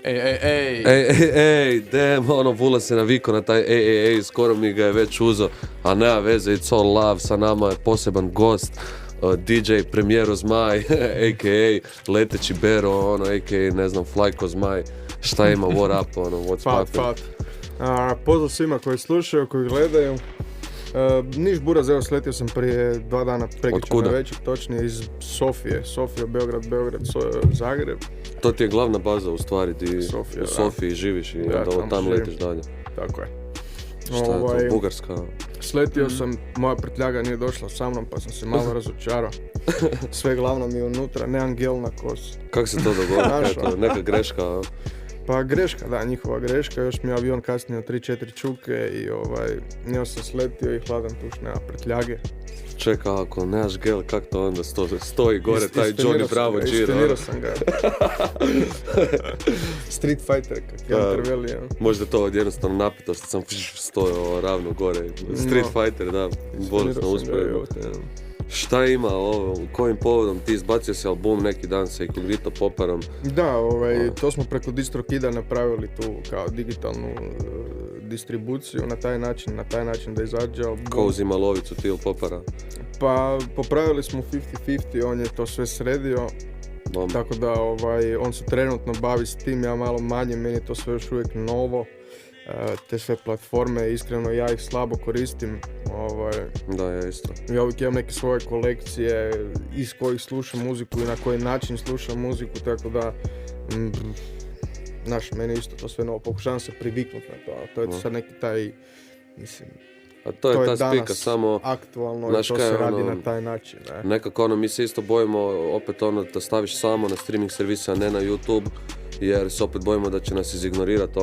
Ej, damn, ono, Vula se navikao na taj ej, skoro mi ga je već uzo, a nema veze, it's all love, sa nama je poseban gost, DJ Premiero Zmaj, a.k.a. Leteći Bero, ono, a.k.a. ne znam, Flajko Zmaj, šta ima, what up, ono, what's poppin'? Pozdrav svima koji slušaju, koji gledaju. Niš Buraz, evo sletio sam prije 2 dana prekjučer na večer, točnije iz Sofije, Beograd, Zagreb. To ti je glavna baza u stvari, ti u Sofiji živiš i onda tam letiš dalje. Tako je. Šta je to, Bugarska? Sletio sam, moja prtljaga nije došla sa mnom pa sam se malo razočarao. Sve glavno mi je unutra, nemam gel na kosu. Kako se to dogodilo? Neka greška? Pa greška, da, njihova greška, još mi je avion kasnio 3-4 čuke i njoj sam sletio i hladan tuš, nema prtljage. Čeka, ako nemaš gel, kak to onda stoji gore taj Johnny Bravo Giro? Istenirao sam ga. Street Fighter, kak je interveli. Možda to od jednostavno napetost, sam stojao ravno gore. Street Fighter, da, bolesno usporedno. Šta ima ovo, kojim povodom ti izbacio si album neki dan sa Incognito Poparom? Da, to smo preko DistroKida napravili tu kao digitalnu distribuciju na taj način da izađe album. Ko uzima lovicu ti ili Popara? Pa popravili smo 50-50, on je to sve sredio. Tako da on se trenutno bavi s tim, ja malo manje, meni je to sve još uvijek novo. Te sve platforme, iskreno ja ih slabo koristim. Da, ja isto. Ja uvijek imam neke svoje kolekcije iz kojih slušam muziku i na koji način slušam muziku, tako da meni isto to sve novo, pokušavam se priviknuti na to, to je sad neki taj, mislim, a to je ta spika samo aktualno i to se radi na taj način. Nekako mi se isto bojimo opet da staviš samo na streaming servise, a ne na YouTube, jer se opet bojimo da će nas izignorirati,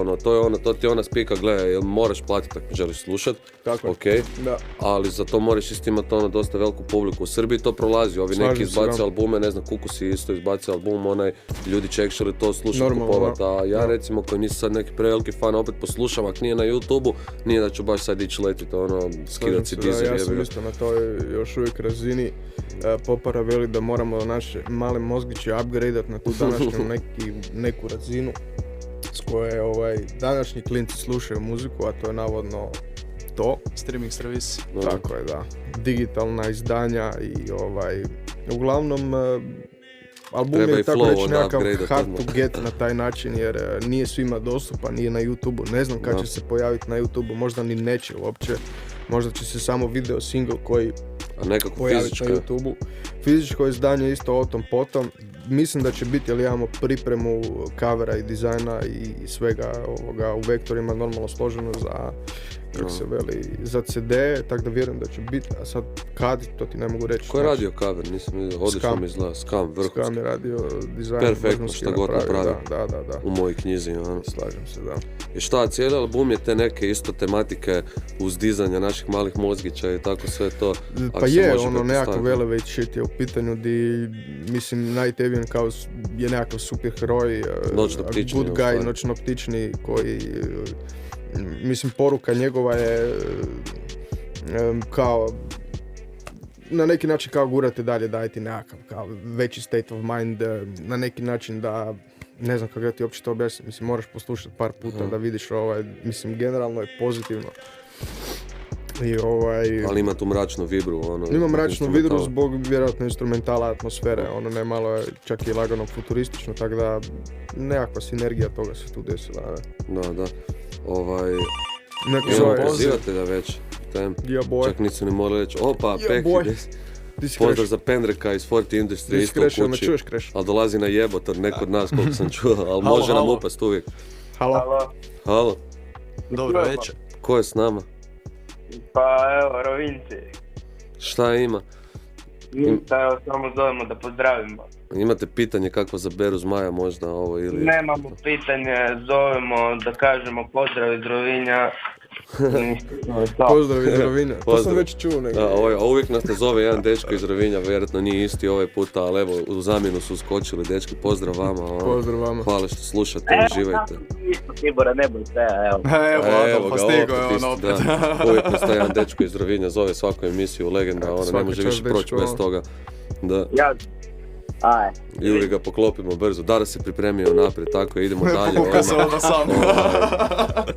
to ti je ona spika, gledaj, jel moraš platiti ako želiš slušat, okay. Da. Ali za to moraš isto imati dosta veliku publiku. U Srbiji to prolazi, ovi neki izbaci albume, ne znam, Kukusi isto izbaci album, ljudi će actually to slušati, kupovati, a ja recimo koji nisam sad neki preveliki fan, opet poslušam, ako nije na YouTube-u, nije da ću baš sad ići letiti, skidati si dizer. Ja sam isto na toj još uvijek razini. Popara veli da moramo naše male mozgiće upgradeat na tu današnju neku razinu s koje današnji klinci slušaju muziku, a to je navodno to. Streaming servis. Tako je, da. Digitalna izdanja i uglavnom album je tako reći nekakav hard to get na taj način, jer nije svima dostupan, nije na YouTube-u, ne znam kad će se pojaviti na YouTube-u, možda ni neće uopće, možda će se samo video single koji pojaviti na YouTube-u. Fizičko izdanje isto o tom potom, mislim da će biti, jer imamo pripremu covera i dizajna i svega u vektorima normalno složeno za za CD, tako da vjerujem da će biti, a sad kad, to ti ne mogu reći. Ko je radio cover? Nisam vidio, odlično mi izgleda, Skam, vrhunski. Skam je radio dizajn. Perfektno, šta god napravi. Da. U mojoj knjizi, Slažem se, da. I šta, cijeli album je te neke isto tematike uz dizanja naših malih mozgića i tako sve to. Pa je, nekako veleveć shit je u pitanju di, mislim, Night Avian kao je nekakav superheroj, good guy, noćno ptični koji... Mislim, poruka njegova je kao na neki način kao gurate dalje, daje ti nekakav kao veći state of mind, na neki način da, ne znam kako da ti uopće to objasnim, mislim, moraš poslušati par puta da vidiš, mislim, generalno je pozitivno. Ali ima tu mračnu vibru, ima mračnu vibru zbog vjerojatno instrumentala, atmosfere, ne malo je čak i lagano futuristično, tako da nekakva sinergija toga se tu desila. Da. Neko pozivate da već. Čak nisu ni morali reći, opa, Peki, pozdrav za Pendreka iz Forti Industry, isto u kući, ali dolazi na jebotor, neko od nas koliko sam čuo, ali može nam upast uvijek. Halo. Dobro večer. Ko je s nama? Pa evo, Rovinci. Šta ima? Evo, samo zovemo da pozdravimo. Imate pitanje kako za Beru Zmaja možda ovo ili... Nemamo pitanje, zovemo da kažemo pozdrav iz Rovinja. Pozdrav iz Rovinja, to sam već čuo negdje. Da, uvijek nas ne zove jedan dečko iz Rovinja, vjerojatno nije isti ovaj puta, ali evo, u zamjenu su uskočili dečki, pozdrav vama. Pozdrav vama. Hvala što slušate, uživajte. Evo, Tibora, ne boj se, evo. Evo ga, opet. Uvijek nas taj jedan dečko iz Rovinja zove svaku emisiju, legenda, ne može više proći bez toga. Da. Aj. I uvijek ga poklopimo brzo. Dara se pripremio naprijed, tako idemo dalje. Puka se onda sam.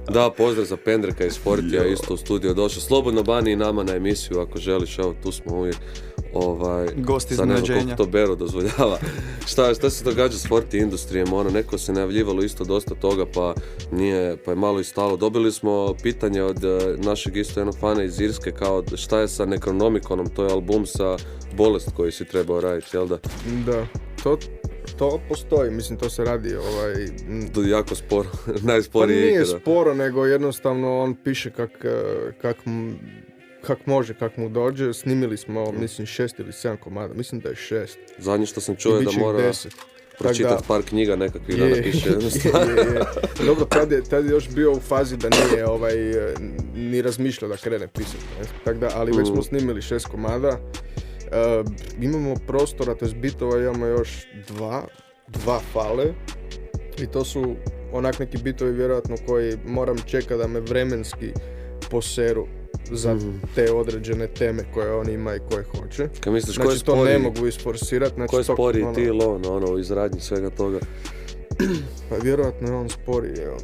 Da, pozdrav za Pendreka iz Fortija, isto u studio došao. Slobodno bani i nama na emisiju ako želiš, evo tu smo uvijek. Gost sad ne znam iznenađenja. koliko to Bero dozvoljava. Šta se događa s Forti industrijem? Neko se najavljivalo isto dosta toga pa je malo i stalo. Dobili smo pitanje od našeg isto jednog fana iz Irske kao šta je sa Necronomiconom, to je album sa Bolest koji si trebao raditi, jel da? Da, to postoji, mislim to se radi To je jako sporo, pa najsporije nije ikada. sporo, nego jednostavno on piše kak može, kak mu dođe. Snimili smo, mislim, 6 ili 7 komada, mislim da je 6. Zadnje što sam čuo je da mora 10. pročitati par knjiga nekakvih da napiše jednu stvar. Je. Dobro, tad je još bio u fazi da nije ni razmišljao da krene pisati. Tako da, ali već smo snimili 6 komada. Imamo prostora, to je bitova, imamo još dva fale. I to su onak neki bitovi vjerojatno koji moram čekati da me vremenski poseru za te određene teme koje on ima i koje hoće. Kad misliš, znači to ne mogu isforsirati. Znači, ko je sporiji, ti ili on, u izradnji svega toga? Pa vjerojatno je on sporiji, evo.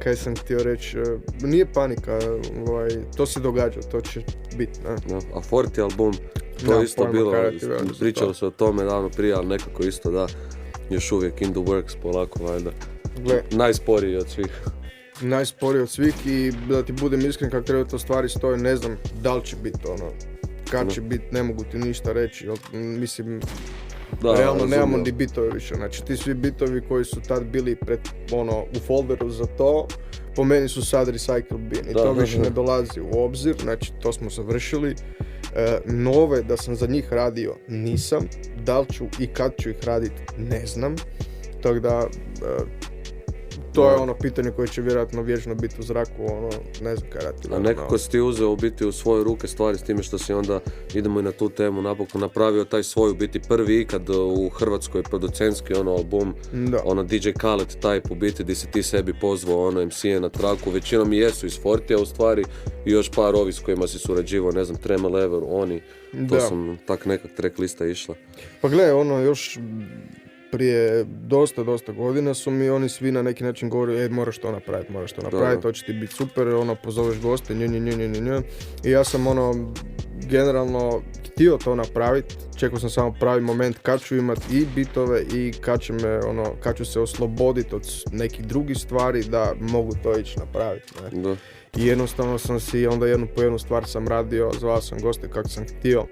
Kaj sam htio reći, nije panika, to se događa, to će biti. A Forti album, to je isto bilo, pričalo se o tome davno prije, ali nekako isto da, još uvijek in the works polako, valjda. Najsporiji od svih. Najsporiji od svih i da ti budem iskren kako treba to stvari stoje, ne znam da li će biti kad će biti, ne mogu ti ništa reći, mislim, realno nemamo ni bitove više, znači ti svi bitovi koji su tad bili u folderu za to, po meni su sad recycle bin i to više ne dolazi u obzir, znači to smo završili. Nove da sam za njih radio nisam, da li ću i kad ću ih raditi ne znam, tako da to je pitanje koje će vjerojatno vječno biti u zraku, ne znam kaj raditi. A nekako si ti uzeo biti u svoje ruke stvari s time što si onda, idemo i na tu temu, napokon napravio taj svoj biti prvi ikad u Hrvatskoj producentski album, DJ Khaled type u biti gdje si ti sebi pozvao MC-e na traku, većinom i jesu iz Fortija u stvari i još par ovi s kojima si surađivao, ne znam, Trema Lever, oni, to sam tak nekak track lista išla. Pa gle, još prije dosta godina su mi oni svi na neki način govorili moraš to napraviti, to će ti biti super, pozoveš goste, i ja sam generalno htio to napraviti, čekao sam samo pravi moment kad ću imati i bitove i kad ću se osloboditi od nekih drugih stvari da mogu to ići napraviti. I jednostavno sam si onda jednu po jednu stvar sam radio, zvao sam goste kako sam htio,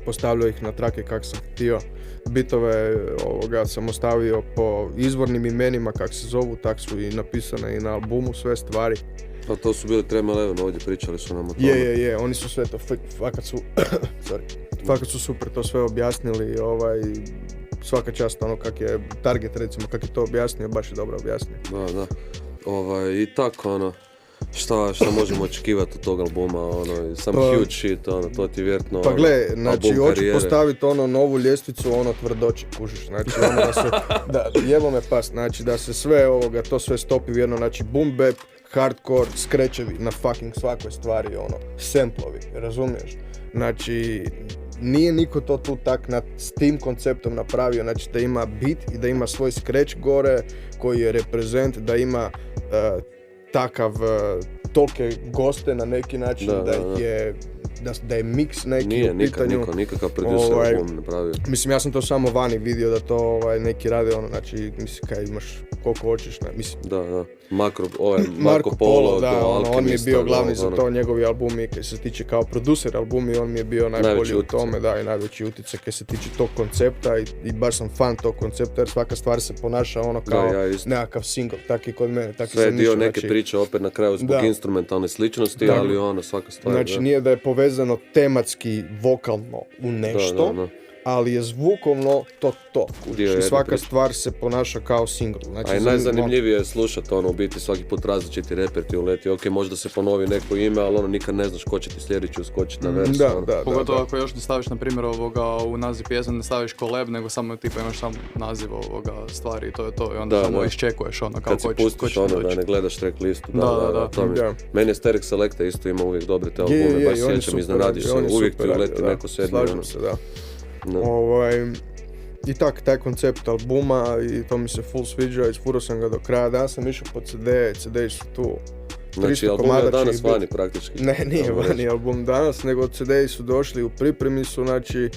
postavljao ih na trake kako sam htio. Bitove sam ostavio po izvornim imenima kako se zovu, tak su i napisane i na albumu sve stvari. A to su bili Trema Eleven, ovdje pričali su nam o tome. Je, oni su sve to, fakat su super to sve objasnili, svaka čast kak je Target recimo, kak je to objasnio, baš je dobro objasnio. Da, i tako Šta možemo očekivati od tog albuma, huge shit, to ti vjerojatno pa gle, znači hoću postaviti novu ljestvicu, tvrdoće, kužiš, znači da se, jevo me pas, znači da se sve to sve stopi vjerno, znači boom bap, hardcore, scratchevi na fucking svakoj stvari, samplovi, razumiješ, znači nije niko to tu tak s tim konceptom napravio, znači da ima beat i da ima svoj scratch gore koji je reprezent, da ima takav tolke goste na neki način da je mix neki u pitanju. Nikakav producer album napravio. Mislim, ja sam to samo vani vidio da to neki rade, znači, mislim, kaj imaš koliko hoćeš, mislim. Da. Marko Polo, da, on mi je bio glavni za to, njegovi albumi, kaj se tiče kao producer albumi, on mi je bio najbolji u tome, da, i najveći utjecaj kaj se tiče tog koncepta i baš sam fan tog koncepta, jer svaka stvar se ponaša kao nekakav single, tak i kod mene. Sve je dio neke priče opet na kraju zbog instrumentalne sličnosti, ali svaka stvar. Znači nije da je povezano tematski, vokalno u nešto, ali je zvukovno to. I svaka stvar se ponaša kao single. Znači, a najzanimljivije je slušati u biti svaki put različiti reper ti uleti. Ok, možda se ponovi neko ime, ali nikad ne znaš ko će ti sljedeći uskočiti na versu. Pogotovo ako još ne staviš, na primjer, u naziv pjesme, ne staviš collab, nego samo imaš sam naziv stvari i to je to. I onda samo iščekuješ kao kad ko će pustiš da ne gledaš track listu. Meni je Sterek Selecta isto ima uvijek dobre te albume, baš sjećam, iznenadiš se, uvijek ti uleti neko sedmi. Slažem se, da. I tak, taj koncept albuma i to mi se full sviđa, isfurao sam ga do kraja, danas sam išao po CD su tu. Znači album je danas vani praktički. Ne, nije vani album danas, nego CD su došli, u pripremi su, znači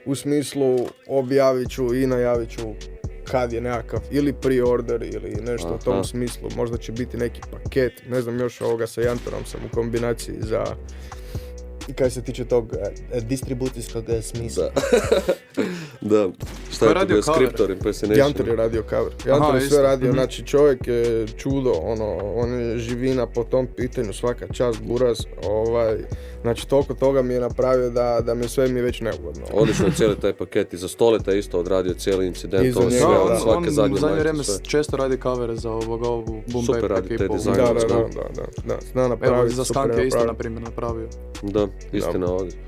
u smislu objavit ću i najavit ću kad je nekakav ili pre-order ili nešto u tom smislu, možda će biti neki paket, ne znam još ovoga sa Jantorom sam u kombinaciji za kaj se tiče tog distribucijskog smisla. Da. Šta je to bio Scriptor Impersonation? Jantor je radio cover. Jantor je sve radio, znači čovjek je čudo, on je živina po tom pitanju, svaka čast, buraz, znači toliko toga mi je napravio da mi sve mi je već neugodno. Odlično je cijeli taj paket, i za Stoleta isto odradio cijeli incident, on sve, od svake zadnje majice. On u zadnje vrijeme često radi covere za ovu boom bap super radi ekipu. te dizajne. Da, zna napraviti. Evo, za Skank je isto, na primjer, napravio. Da, istina ovdje.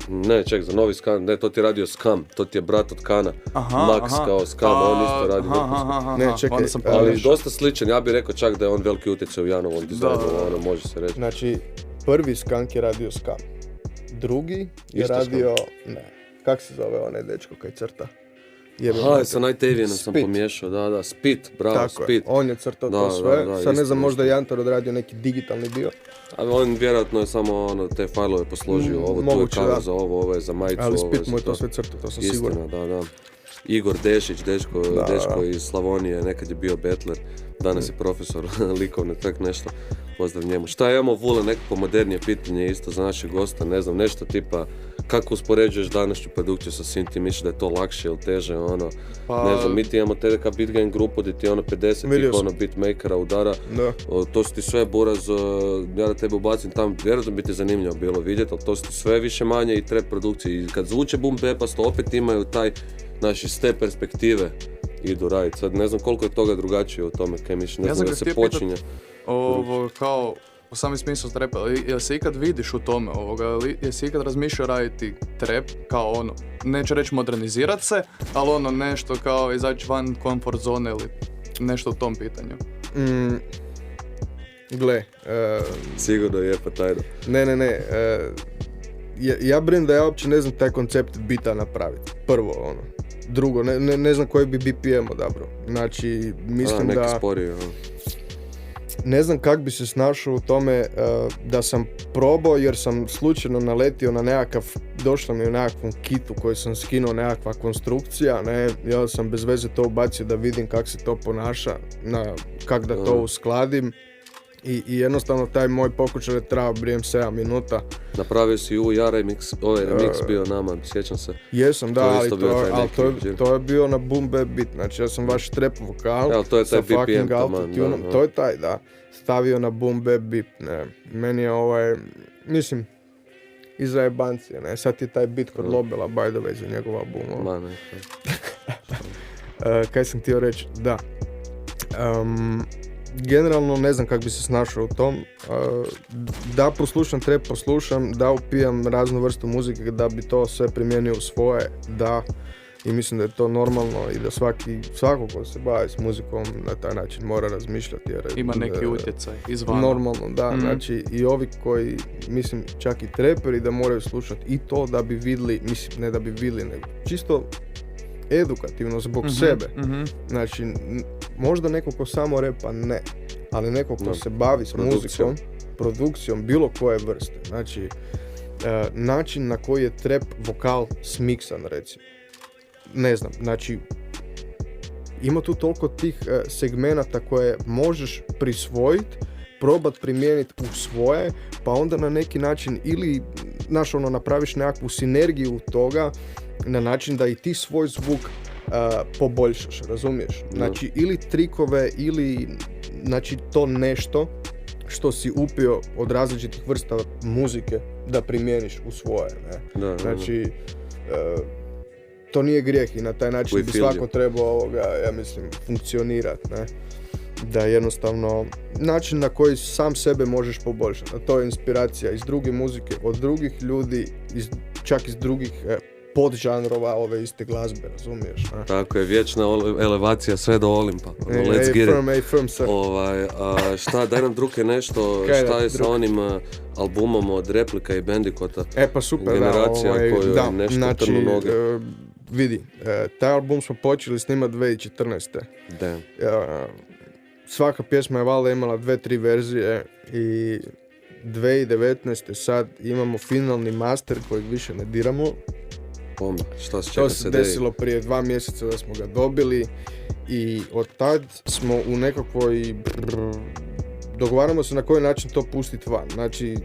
Ne, ček, za novi Skan, ne, to ti je radio Skam, to ti je brat od Kana, Max kao Skam, on isto radi vrhunsko. Ne, čekaj, ali dosta sličan, ja bih rekao čak da je on veliki utjecaj u Janovom dizajnu, može se reći. Znači, prvi Skank je radio Skam, drugi je radio, kak se zove onaj dečko kaj crta? Sa Night sam pomiješao, Spit, bravo, tako Spit. On je crtao to sve, sad ne znam, možda je Jantor odradio neki digitalni dio. Ali on vjerojatno je samo te fajlove posložio, ovo tu je cover za ovo je za majicu. Ali Spit mu je to sve crtao, to sam siguran. Da. Igor Dešić, dečko iz Slavonije, nekad je bio betler, danas je profesor likovne, tak nešto, pozdrav njemu. Šta imamo, Vule, nekako modernije pitanje isto za našeg gosta, ne znam, nešto tipa, kako uspoređuješ današnju produkciju sa svim ti, misliš da je to lakše ili teže, ne znam, mi ti imamo TDK Beat Gang grupu gdje ti 50 beatmakera udara, to su ti sve buraz, ja da tebe ubacim tam, vjerojatno bi ti zanimljivo bilo vidjeti, ali to su ti sve više manje i trap produkcije, i kad zvuče boom bapasto, opet imaju taj, naši s te perspektive idu raditi. Sad ne znam koliko je toga drugačije u tome, kaj mišljenje, ne znam da se počinje. Kao, u sami smislu trapa, jel se ikad vidiš u tome jel si ikad razmišljao raditi trap, kao neću reći modernizirat se, ali nešto kao izaći van comfort zone ili nešto u tom pitanju? Gle. Sigurno je pa tajno. Ne. Ja brinem da ja uopće ne znam taj koncept bita napraviti. Prvo, Drugo, ne znam koji bi BPM odabrao. Znači, mislim neki da... sporiji, Ne znam kak bi se snašao u tome da sam probao, jer sam slučajno naletio na nekakav, došlo mi u nekakvom kitu koji sam skinuo, nekakva konstrukcija, ja sam bez veze to ubacio da vidim kak se to ponaša, kak da to uskladim. I jednostavno taj moj pokušaj je trajao 7 minuta. Napravio si remix bio nama, sjećam se. Jesam, da, ali to je bio na boom bap beat, znači ja sam vaš trap vokal sa fucking autotunom, to je taj, da, stavio na boom bap beat, meni je mislim, iza jebancije, sad je taj beat kod Lobela, by the way, za njegov album. Kaj sam htio reći, da. Generalno ne znam kako bi se snašao u tom, da poslušam trap, da upijam raznu vrstu muzike, da bi to sve primijenio u svoje, da, i mislim da je to normalno i da svako ko se bavi s muzikom na taj način mora razmišljati. Jer ima neki utjecaj izvana. Normalno, da, znači i ovi koji, mislim, čak i traperi da moraju slušati i to da bi vidjeli, mislim, ne da bi vidjeli, nego čisto edukativno zbog sebe. Znači, možda neko ko samo repa, ne, ali neko ko se bavi s muzikom, produkcijom bilo koje vrste. Znači, način na koji je trap vokal smiksan, recimo. Ne znam, znači, ima tu toliko tih segmenata koje možeš prisvojiti, probat primijeniti u svoje, pa onda na neki način ili napraviš nekakvu sinergiju toga na način da i ti svoj zvuk poboljšaš, razumiješ? Znači, ili trikove, ili znači to nešto što si upio od različitih vrsta muzike da primijeniš u svoje, ne? Znači, to nije grijeh i na taj način bi svako trebao ja mislim, funkcionirati, ne? Da jednostavno, način na koji sam sebe možeš poboljšati, a to je inspiracija iz druge muzike, od drugih ljudi, čak iz drugih podžanrova ove iste glazbe, razumiješ? Ne? Tako je, vječna elevacija sve do Olimpa. Let's get it. Firm, sir. Šta, daj nam druge nešto, šta je sa onim albumom od Replika i Bandicota? Pa super, generacija koju je nešto znači, trnu noge. Vidi, taj album smo počeli snimati 2014. Damn. Svaka pjesma je valjda imala 2-3 verzije i 2019. sad imamo finalni master kojeg više ne diramo. Šta se čeka to se desilo prije 2 mjeseca da smo ga dobili i od tad smo u nekakvoj... Dogovaramo se na koji način to pustiti van. Znači,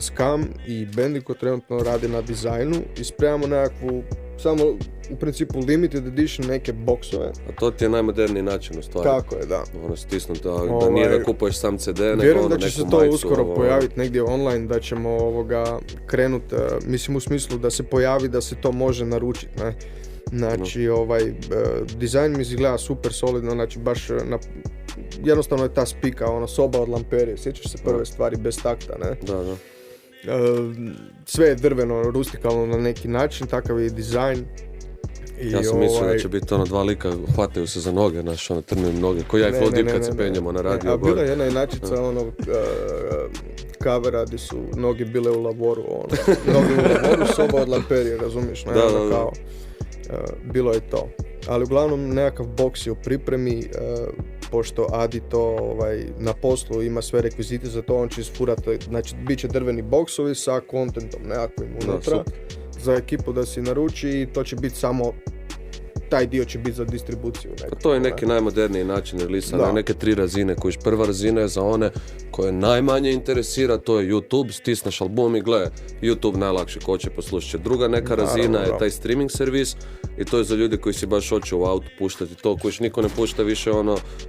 Scam i Bandicoot trenutno rade na dizajnu i spremamo nekakvu, samo u principu limited edition neke boksove. A to ti je najmoderniji način u stvari. Tako je, da. Stisnuti, da nije da kupuješ sam CD, nego vjerujem da će se to uskoro pojaviti negdje online, da ćemo krenuti, mislim u smislu da se pojavi da se to može naručiti, ne? Znači, dizajn mi izgleda super solidno, znači baš jednostavno je ta spika, soba od lamperije, sjećaš se prve stvari bez takta, ne? Da. Sve je drveno, rustikalno na neki način, takav je i dizajn. Ja sam mislio da će biti dva lika, hvataju se za noge, trnuju noge, ko ja i Flow Deep kad se penjemo na radio. A bila je jedna inačica kavera gdje su noge bile u lavoru, noge u lavoru, soba od lamperije, razumiješ? Da. Kao, bilo je to. Ali uglavnom nekakav boks je u pripremi, pošto Adi to na poslu ima sve rekvizite za to, on će isfurati, znači bit će drveni boksovi sa kontentom nekakvim unutra za ekipu da si naruči i to će biti samo, taj dio će biti za distribuciju. Nekako, to je neki najmoderniji način relisa, na neke 3 razine, kojiš prva razina je za one koje najmanje interesira, to je YouTube, stisneš album i gle, YouTube najlakše ko će poslušati. Druga neka razina je taj streaming servis i to je za ljude koji si baš hoće u autu puštati to, kojiš niko ne pušta više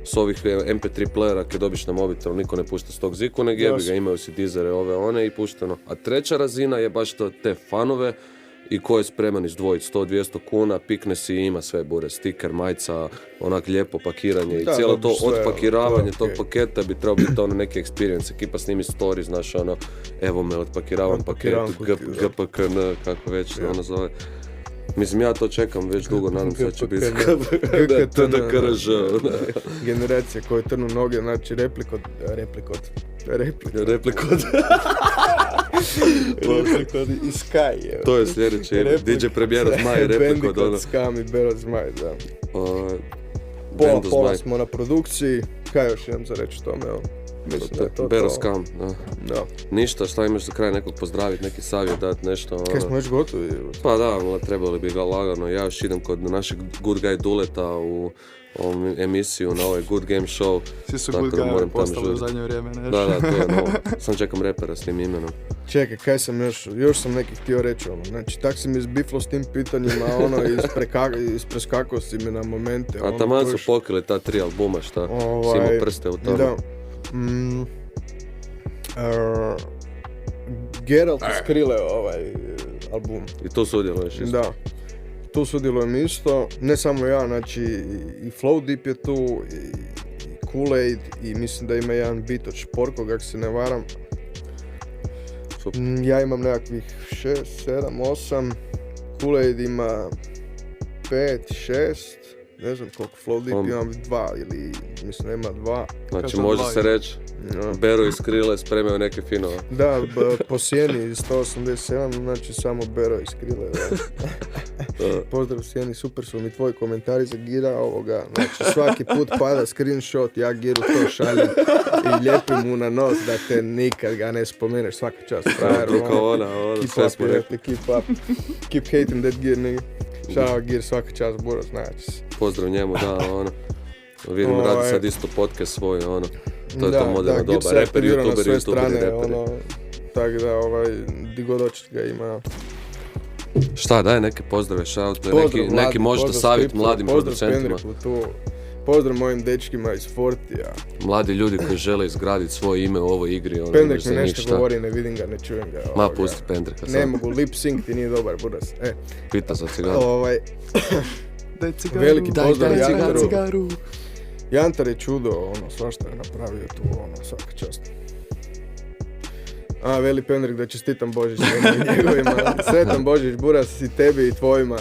s ovih MP3 playera kad dobiš na mobitel, niko ne pušta s tog ziku, nego jebi ga, imaju si dizere ove one i pušteno. A treća razina je baš te fanove i ko je spreman izdvojiti 100-200 kuna, pikne si i ima sve bure, stiker, majca, onak lijepo pakiranje i cijelo to odpakiravanje tog paketa bi trebao biti neki experience, ekipa snimi stories, znaš evo me odpakiravam paket, GPKN, kako već zove. Mislim, ja to čekam već dugo, nadam se da će biti TDKRŽ. Generacija koje trnu noge, znači replikot. I Sky. To je sljedeći, DJ Premijera Zmaj, replikot. Bandicot, Scam i Bero Zmaj, da. Pola smo na produkciji, kaj još imam za reći o tome, mislim da je to Bero Scam, da. Ništa, šta imaš za kraj nekog pozdraviti, neki savjet dati, nešto? Kaj smo već gotovi? Pa da, trebali bi ga lagano. Ja još idem kod našeg Good Guy Duleta u ovom emisiju na ovaj Good Game Show. Svi su Good Guy postali u zadnje vrijeme, nešto. Da, to je novo. Sam čekam repera s tim imenom. Čekaj, kaj sam još sam neki htio reći, znači tak si mi izbiflo s tim pitanjima, ispreskakao si mi na momente. A taman su pokrili ta 3 albuma, šta? Si imao prste u tome. Da. Geralt iz Krille album. I tu sudjeluješ isto? Da. Tu sudjelujem isto, ne samo ja, znači i Flow Deep je tu, i Kool-Aid, i mislim da ima jedan beat od Šporkog, ako se ne varam. Super. Ja imam nekakvih 6, 7, 8, Kool-Aid ima 5, 6, ne znam koliko, Flow Deep imam 2 ili mislim da ima 2. Znači može se reći, Bero iz Krille spremaju neke finove. Da, po sjeni 187, znači samo Bero iz Krille. Pozdrav sjeni, super su mi tvoji komentari za Gira ovoga. Znači svaki put pada screenshot, ja Giru to šaljem i lijepim mu na nos da te nikad ga ne spomeneš, svaka čast. Keep up, keep hating that Gir, nigga. Šao Gir, svaka čast, Buro, znači se. Pozdrav njemu, da, vidim, radi sad isto podcast svoj, to je to moderno doba, reper, youtuber. Tako da, di god očit ga ima. Šta, daj neke pozdrave, šaute, neki možda savjet mladim producentima. Pozdrav mojim dečkima iz Fortija. Mladi ljudi koji žele izgraditi svoje ime u ovoj igri. Pendrek mi nešto govori, ne vidim ga, ne čujem ga. Ma, pusti Pendreka. Ne mogu, lip sync ti nije dobar, buras. Pita za cigaru. Veliki pozdrav Jantaru. Jantar je čudo, svašta je napravio tu, svaka čast. Veli Pendrik da čestitam Božić njegovima. Sretan Božić, Buras, i tebi i tvojima.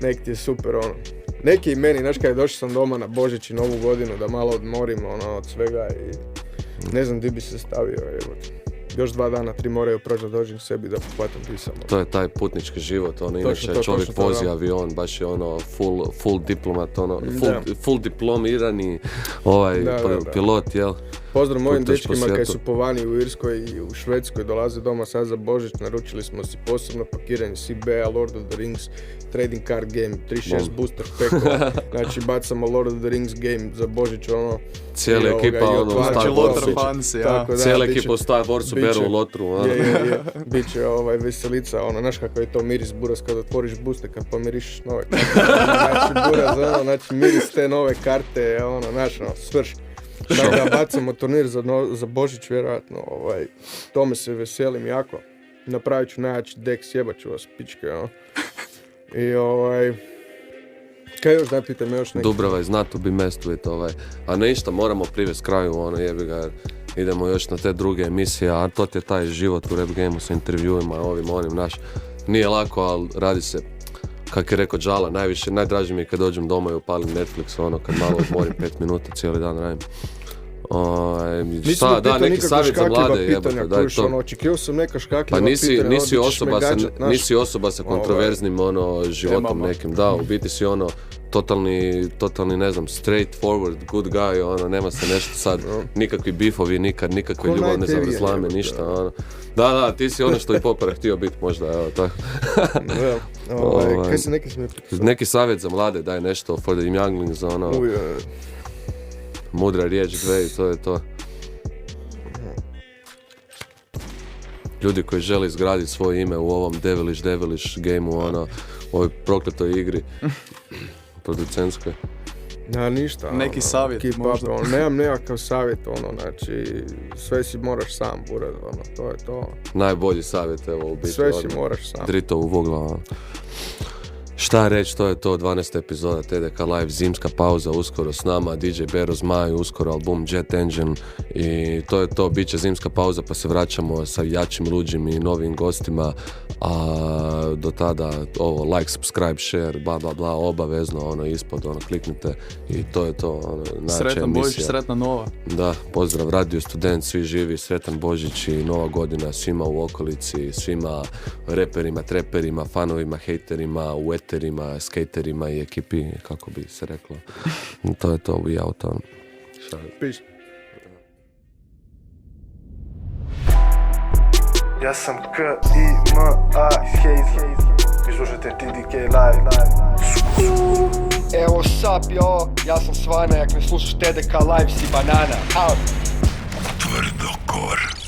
Nek ti je super, ono. Neki i meni, znaš kada došao sam doma na Božić i Novu godinu da malo odmorim, ono, od svega i ne znam di bi se stavio, evo. Još 2 dana, 3 moraju proći da dođem sebi da pohvatam pisamo. To je taj putnički život, ono, inače čovjek vozi avion, baš je ono full diplomat, ono, full diplomirani pilot, jel? Pozdrav mojim dečkima koji su po vani u Irskoj i u Švedskoj, dolaze doma sad za Božić, naručili smo si posebno pakiranje CBA, Lord of the Rings, Trading Card Game, 36 booster packova, znači bacamo Lord of the Rings game za Božić, ono... Cijela ekipa, ono, u Star Warsu, cijela ekipa u Star Warsu beru u lotru, ono. Biće veselica, ono, znaš kako je to miris, Buras, kad otvoriš booster, kad pomiriš nove karte, znači Buras, ono, znači miris te nove karte, ono, znaš, ono, svrš. Da bacamo turnir za Božić, vjerojatno, tome se veselim jako. Napravit ću najjači dek, sjebat ću vas, pičke, no. I kaj još, daj pitaj me još neki. Dubrava is not to be messed with, a ništa, moramo privesti kraju, ono, jebi ga, idemo još na te druge emisije, a to ti je taj život u rap gameu sa intervjuima, ovim, onim, naš, nije lako, ali radi se, kak je rekao Džala, najdraži mi je kad dođem doma i upalim Netflix, ono, kad malo odmorim 5 minuta, cijeli dan radim. Šta, da, neki savjet za mlade, jebate, daj to. Ono, očekio sam neka škakljiva pitanja, nisi osoba sa kontroverznim, ono, životom nekim, da, u biti si, ono, totalni, ne znam, straightforward, good guy, ono, nema se nešto sad, nikakvi bifovi, nikakve ljubavne zavrzlame, ništa, ono. Da, ti si ono što i Popara htio biti možda, evo, tako. Kaj se neki smije pripisati? Neki savjet za mlade, daj nešto for the younglings, ono. Mudra riječ, dve i to je to. Ljudi koji žele izgraditi svoje ime u ovom devilish gameu, ono, u ovoj prokletoj igri producentskoj. Ništa. Neki savjet možda. Nemam nekakav savjet, ono, znači, sve si moraš sam, Buraz, ono, to je to. Najbolji savjet, evo, u biti. Sve si moraš sam. Drito u vogla, ono. Šta reći, to je to, 12. epizoda TDK Live, zimska pauza, uskoro s nama, DJ Bero Zmaj, uskoro album Jet Engine i to je to, bit će zimska pauza pa se vraćamo sa jačim, luđim i novim gostima, a do tada ovo, like, subscribe, share, bla bla bla, obavezno, ono, ispod, ono, kliknite i to je to, ono, najjača emisija. Sretan Božić, sretna Nova. Da, pozdrav Radio Student, svi živi, sretan Božić i Nova godina svima u okolici, svima reperima, treperima, fanovima, hejterima, weterima, skaterima i ekipi, kako bi se reklo. To je to, we out on. Peace. Ja sam K-I-M-A Haze. Vi slušate TDK Live. Evo sap jo, ja sam Svana, jak me slušaš TDK Live si banana. Out. Tvrdokor.